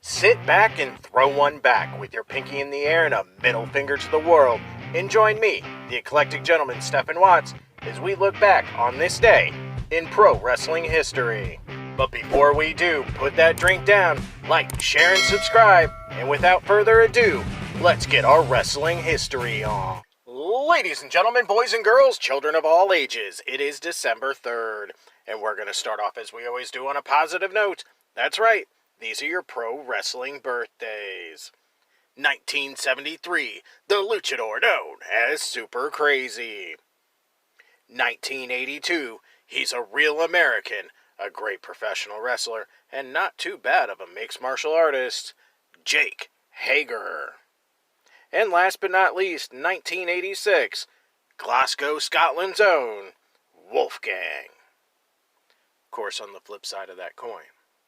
Sit back and throw one back with your pinky in the air and a middle finger to the world, and join me, the eclectic gentleman Stephen Watts, as we look back on this day in pro wrestling history. But before we do, put that drink down, like, share, and subscribe, and without further ado, let's get our wrestling history on. Ladies and gentlemen, boys and girls, children of all ages, it is December 3rd, and we're going to start off as we always do on a positive note. That's right, these are your pro wrestling birthdays. 1973, the luchador known as Super Crazy. 1982, he's a real American, a great professional wrestler, and not too bad of a mixed martial artist, Jake Hager. And last but not least, 1986, Glasgow, Scotland's own Wolfgang. Of course, on the flip side of that coin,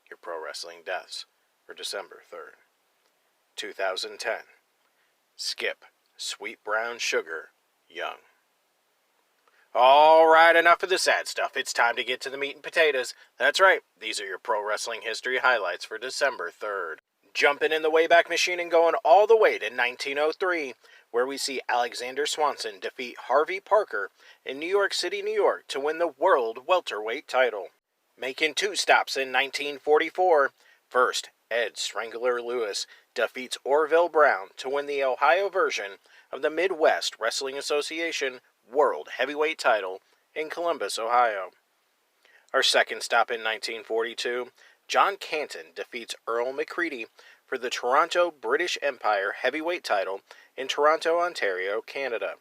your pro wrestling deaths for December 3rd. 2010, Skip Sweet Brown Sugar Young. Alright, enough of the sad stuff. It's time to get to the meat and potatoes. That's right, these are your pro wrestling history highlights for December 3rd. Jumping in the Wayback Machine and going all the way to 1903, where we see Alexander Swanson defeat Harvey Parker in New York City, New York to win the World Welterweight title. Making two stops in 1944, first, Ed Strangler Lewis defeats Orville Brown to win the Ohio version of the Midwest Wrestling Association World Heavyweight title in Columbus, Ohio. Our second stop in 1942, John Canton defeats Earl McCready for the Toronto British Empire Heavyweight title in Toronto, Ontario, Canada,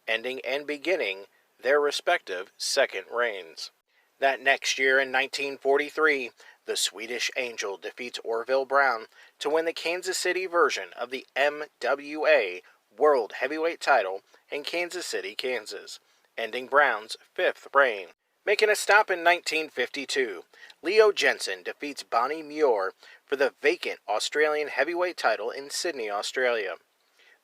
ending and beginning their respective second reigns. That next year in 1943, the Swedish Angel defeats Orville Brown to win the Kansas City version of the MWA World Heavyweight title in Kansas City, Kansas, ending Brown's fifth reign. Making a stop in 1952, Leo Jensen defeats Bonnie Muir for the vacant Australian heavyweight title in Sydney, Australia.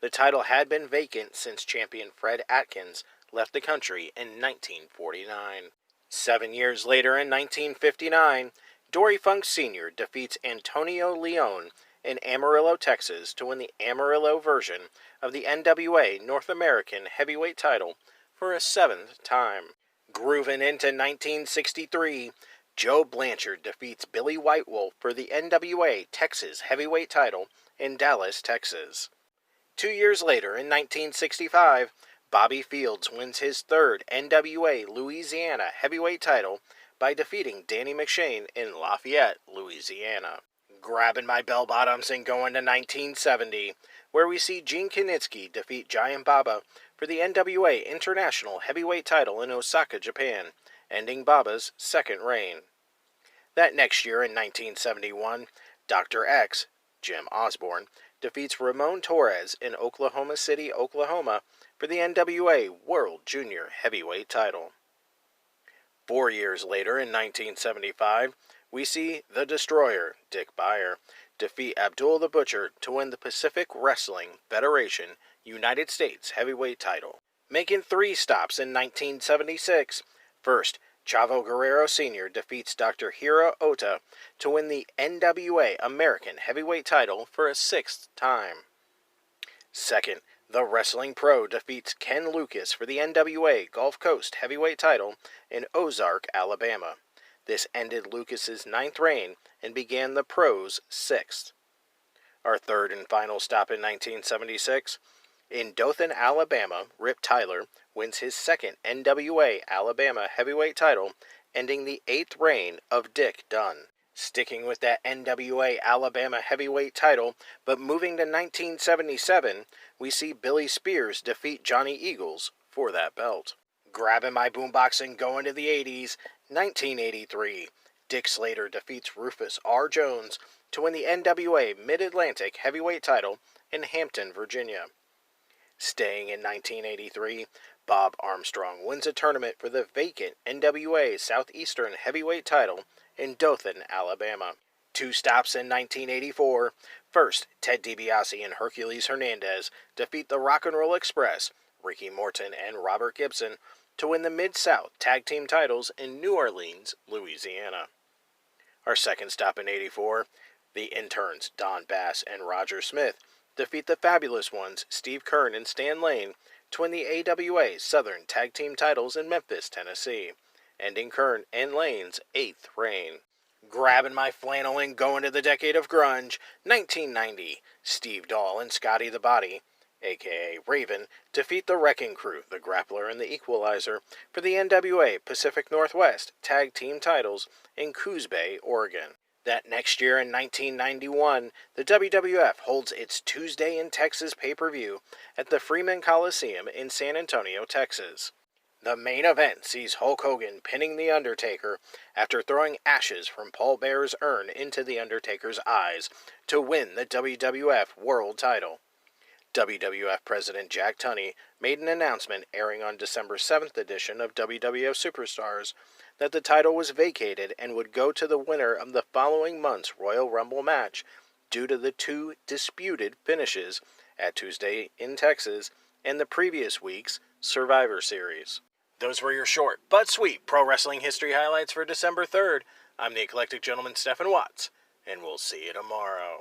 The title had been vacant since champion Fred Atkins left the country in 1949. 7 years later in 1959, Dory Funk Sr. defeats Antonio Leon in Amarillo, Texas to win the Amarillo version of the NWA North American heavyweight title for a seventh time. Grooving into 1963, Joe Blanchard defeats Billy White Wolf for the NWA Texas heavyweight title in Dallas, Texas. 2 years later, in 1965, Bobby Fields wins his third NWA Louisiana heavyweight title by defeating Danny McShane in Lafayette, Louisiana. Grabbing my bell bottoms and going to 1970, where we see Gene Knitsky defeat Giant Baba for the NWA International Heavyweight title in Osaka, Japan, ending Baba's second reign. That next year in 1971, Dr. X, Jim Osborne, defeats Ramon Torres in Oklahoma City, Oklahoma for the NWA World Junior Heavyweight title. 4 years later in 1975, we see The Destroyer, Dick Beyer, defeat Abdul the Butcher to win the Pacific Wrestling Federation United States heavyweight title. Making three stops in 1976, first, Chavo Guerrero Sr. defeats Dr. Hiro Ota to win the NWA American heavyweight title for a sixth time. Second, The Wrestling Pro defeats Ken Lucas for the NWA Gulf Coast heavyweight title in Ozark, Alabama. This ended Lucas's ninth reign and began the Pro's sixth. Our third and final stop in 1976, in Dothan, Alabama, Rip Tyler wins his second NWA Alabama heavyweight title, ending the eighth reign of Dick Dunn. Sticking with that NWA Alabama heavyweight title, but moving to 1977, we see Billy Spears defeat Johnny Eagles for that belt. Grabbing my boombox and going to the 80s, 1983, Dick Slater defeats Rufus R. Jones to win the NWA Mid-Atlantic heavyweight title in Hampton, Virginia. Staying in 1983, Bob Armstrong wins a tournament for the vacant NWA Southeastern heavyweight title in Dothan, Alabama. Two stops in 1984. First, Ted DiBiase and Hercules Hernandez defeat the Rock and Roll Express, Ricky Morton and Robert Gibson, to win the Mid-South Tag Team titles in New Orleans, Louisiana. Our second stop in '84, The interns, Don Bass and Roger Smith, defeat the Fabulous Ones, Steve Keirn and Stan Lane, to win the AWA Southern Tag Team titles in Memphis, Tennessee, ending Keirn and Lane's 8th reign. Grabbing my flannel and going to the decade of grunge, 1990, Steve Dahl and Scotty the Body, aka Raven, defeat the Wrecking Crew, the Grappler and the Equalizer, for the NWA Pacific Northwest Tag Team titles in Coos Bay, Oregon. That next year in 1991, the WWF holds its Tuesday in Texas pay-per-view at the Freeman Coliseum in San Antonio, Texas. The main event sees Hulk Hogan pinning The Undertaker after throwing ashes from Paul Bearer's urn into The Undertaker's eyes to win the WWF World title. WWF President Jack Tunney made an announcement airing on December 7th edition of WWF Superstars that the title was vacated and would go to the winner of the following month's Royal Rumble match due to the 2 disputed finishes at Tuesday in Texas and the previous week's Survivor Series. Those were your short but sweet pro wrestling history highlights for December 3rd. I'm the Eclectic Gentleman Stephen Watts, and we'll see you tomorrow.